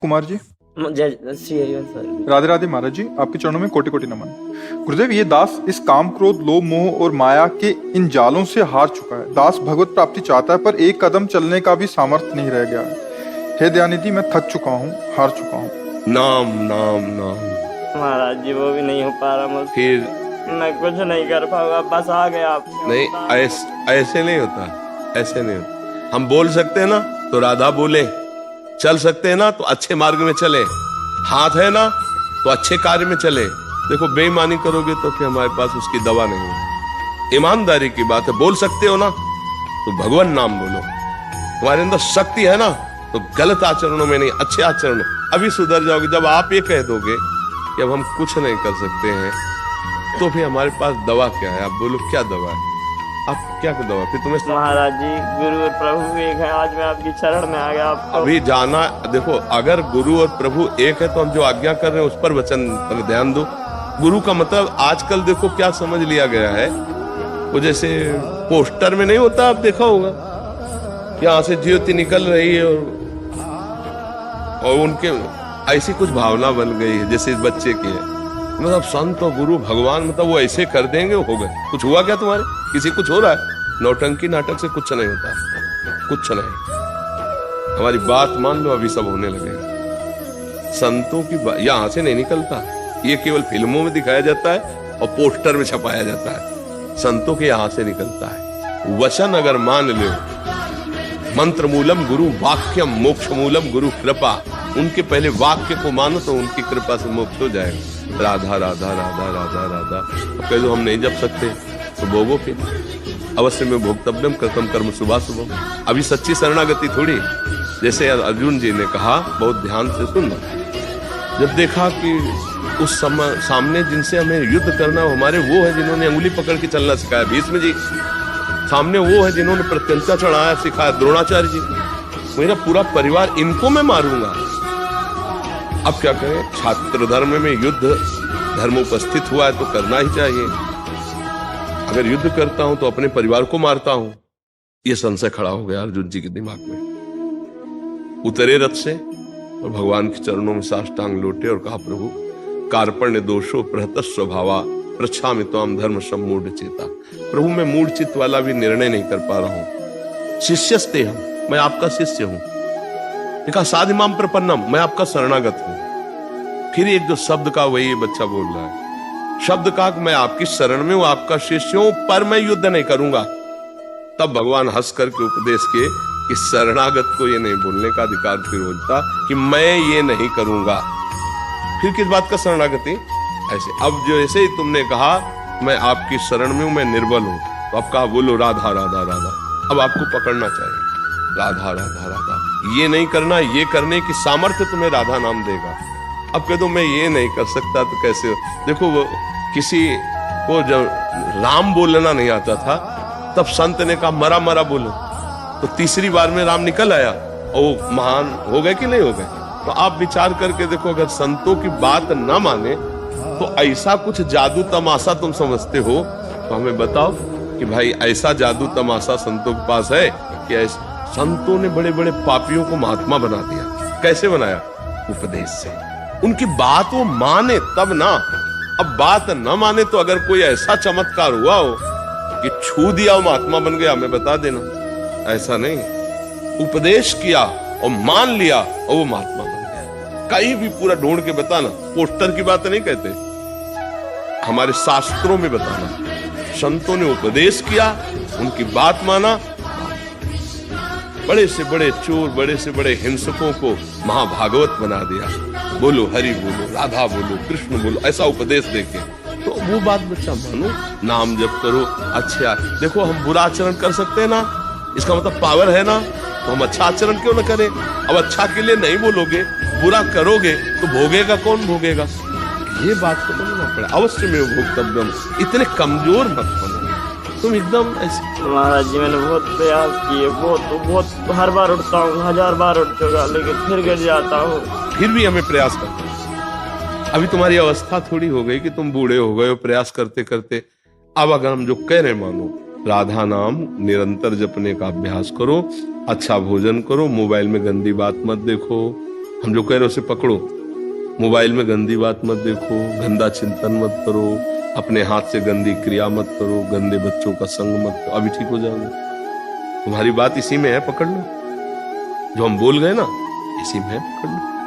कुमार जी। जय श्री हरिवंश सर। राधे राधे महाराज जी, आपके चरणों में कोटि कोटि नमन। गुरुदेव, ये दास इस काम क्रोध लोभ मोह और माया के इन जालों से हार चुका है। दास भगवत प्राप्ति चाहता है, पर एक कदम चलने का भी सामर्थ्य नहीं रह गया है। हे दयानिधि, मैं थक चुका हूँ, हार चुका हूँ। नाम नाम नाम। महाराज जी वो भी नहीं हो पा रहा मुझसे। फिर मैं कुछ नहीं कर पाऊंगा, बस आ गया आप। नहीं, ऐसे नहीं होता, ऐसे नहीं होता। हम बोल सकते हैं ना तो राधा बोले, चल सकते हैं ना तो अच्छे मार्ग में चले, हाथ है ना तो अच्छे कार्य में चले। देखो, बेईमानी करोगे तो फिर हमारे पास उसकी दवा नहीं है। ईमानदारी की बात है, बोल सकते हो ना तो भगवान नाम बोलो। तुम्हारे अंदर शक्ति है ना तो गलत आचरणों में नहीं, अच्छे आचरणों अभी सुधर जाओगे। जब आप ये कह दोगे कि अब हम कुछ नहीं कर सकते हैं, तो फिर हमारे पास दवा क्या है? आप बोलो, क्या दवा है? आप क्या दवा? फिर तुम्हें महाराज जी गुरु और प्रभु एक है, आज मैं आपकी चरण में आ गया। आपको अभी जाना, देखो, अगर गुरु और प्रभु एक है तो हम जो आज्ञा कर रहे हैं उस पर वचन पर ध्यान दो। गुरु का मतलब आजकल देखो क्या समझ लिया गया है, वो जैसे पोस्टर में नहीं होता, आप देखा होगा, यहाँ से ज्योति निकल रही है और उनके ऐसी कुछ भावना बन गई है जैसे इस बच्चे की है। मतलब संत और गुरु भगवान, मतलब वो ऐसे कर देंगे, हो गए। कुछ हुआ क्या तुम्हारे? किसी कुछ हो रहा है? नौटंकी नाटक से कुछ नहीं होता, कुछ नहीं। हमारी बात मान लो, अभी सब होने लगेगा। संतों की बात यहां से नहीं निकलता, ये केवल फिल्मों में दिखाया जाता है और पोस्टर में छपाया जाता है। संतों के यहां से निकलता है। वचन अगर मान लो, मंत्र मूलम गुरु वाक्यम मोक्ष मूलम गुरु कृपा, उनके पहले वाक्य को मानो तो उनकी कृपा से मोक्ष हो जाएगा। राधा राधा राधा राधा राधा। अब कह दो हम नहीं जप सकते तो भोगो, फिर अवश्य में भोक्तव्यम कृतम कर्म शुभा शुभम। अभी सच्ची शरणागति थोड़ी, जैसे अर्जुन जी ने कहा, बहुत ध्यान से सुनना। जब देखा कि उस समय सामने जिनसे हमें युद्ध करना, हमारे वो है जिन्होंने अंगुली पकड़ के चलना सिखाया, भीष्म जी। सामने वो है जिन्होंने प्रत्यंचा चढ़ाया सिखाया, द्रोणाचार्य जी। मेरा पूरा परिवार, इनको मैं मारूंगा। अब क्या करें? छात्र धर्म में युद्ध धर्म उपस्थित हुआ है तो करना ही चाहिए। अगर युद्ध करता हूं तो अपने परिवार को मारता हूं, यह संशय खड़ा हो गया अर्जुन जी के दिमाग में। उतरे रथ से और भगवान के चरणों में साष्टांग लोटे और कहा, प्रभु कार्पण्य दोषो प्रहत स्वभावा प्रच्छामि त्वाम धर्म सम्मूढ़ चेता। प्रभु मैं मूढ़ चित्त वाला भी निर्णय नहीं कर पा रहा हूं। शिष्यस्ते हम, मैं आपका शिष्य हूं। कहा साधिमाम प्रपन्नम, मैं आपका शरणागत हूं। फिर एक जो शब्द का, वही बच्चा बोल रहा है, शब्द का मैं आपकी शरण में हूं, आपका शिष्य हूं, पर मैं युद्ध नहीं करूंगा। तब भगवान हंस करके उपदेश किए कि शरणागत को ये नहीं बोलने का अधिकार फिर होता कि मैं ये नहीं करूंगा। फिर किस बात का शरणागति? ऐसे अब जो ऐसे ही तुमने कहा मैं आपकी शरण में हूं, मैं निर्बल हूं, तो अब कहा बोलो राधा राधा राधा। अब आपको पकड़ना चाहिए, राधा राधा राधा। ये नहीं करना, ये करने की सामर्थ्य तुम्हें राधा नाम देगा। अब कह दो मैं ये नहीं कर सकता तो कैसे हो? देखो, वो किसी को जब राम बोलना नहीं आता था तब संत ने कहा मरा मरा बोलो, तो तीसरी बार में राम निकल आया और वो महान हो गए कि नहीं हो गए? तो आप विचार करके देखो, अगर संतों की बात ना माने तो ऐसा कुछ जादू तमाशा तुम समझते हो तो हमें बताओ कि भाई ऐसा जादू तमाशा संतों के पास है कि ऐसा? संतों ने बड़े बड़े पापियों को महात्मा बना दिया। कैसे बनाया? उपदेश से। उनकी बात वो माने तब ना। अब बात न माने तो अगर कोई ऐसा चमत्कार हुआ हो कि छू दिया वो महात्मा बन गया, हमें बता देना। ऐसा नहीं, उपदेश किया और मान लिया और वो महात्मा बन गया। कहीं भी पूरा ढूंढ के बताना, पोस्टर की बात नहीं कहते, हमारे शास्त्रों में बताना। संतों ने उपदेश किया, उनकी बात माना, बड़े से बड़े चोर, बड़े से बड़े हिंसकों को महाभागवत बना दिया। बोलो हरि बोलो, राधा बोलो, कृष्ण बोलो, ऐसा उपदेश देके तो वो बात बच्चा मानो, नाम जप करो। अच्छा देखो, हम बुरा आचरण कर सकते हैं ना, इसका मतलब पावर है ना, तो हम अच्छा आचरण क्यों ना करें? अब अच्छा के लिए नहीं बोलोगे, बुरा करोगे तो भोगेगा कौन? भोगेगा। ये बात को समझना पड़े। अवश्य में भोक्तव्यम, इतने कमजोर मत बनो तुम एकदम ऐसे। महाराज जी मैंने बहुत प्रयास किए, बहुत हर बार उठता हूँ, 1000 बार उठ चुका, लेकिन फिर गिर जाता हूँ। फिर भी हमें प्रयास करते हैं। अभी तुम्हारी अवस्था थोड़ी हो गई कि तुम बूढ़े हो गए हो प्रयास करते करते। अब अगर हम जो कह रहे मानो, राधा नाम निरंतर जपने का अभ्यास करो, अच्छा भोजन करो, मोबाइल में गंदी बात मत देखो, हम जो कह रहे उसे पकड़ो। मोबाइल में गंदी बात मत देखो, गंदा चिंतन मत करो, अपने हाथ से गंदी क्रिया मत करो, गंदे बच्चों का संग मत करो, अभी ठीक हो जाओगे। तुम्हारी बात इसी में है, पकड़ लो। जो हम बोल गए ना, इसी में है, पकड़ लो।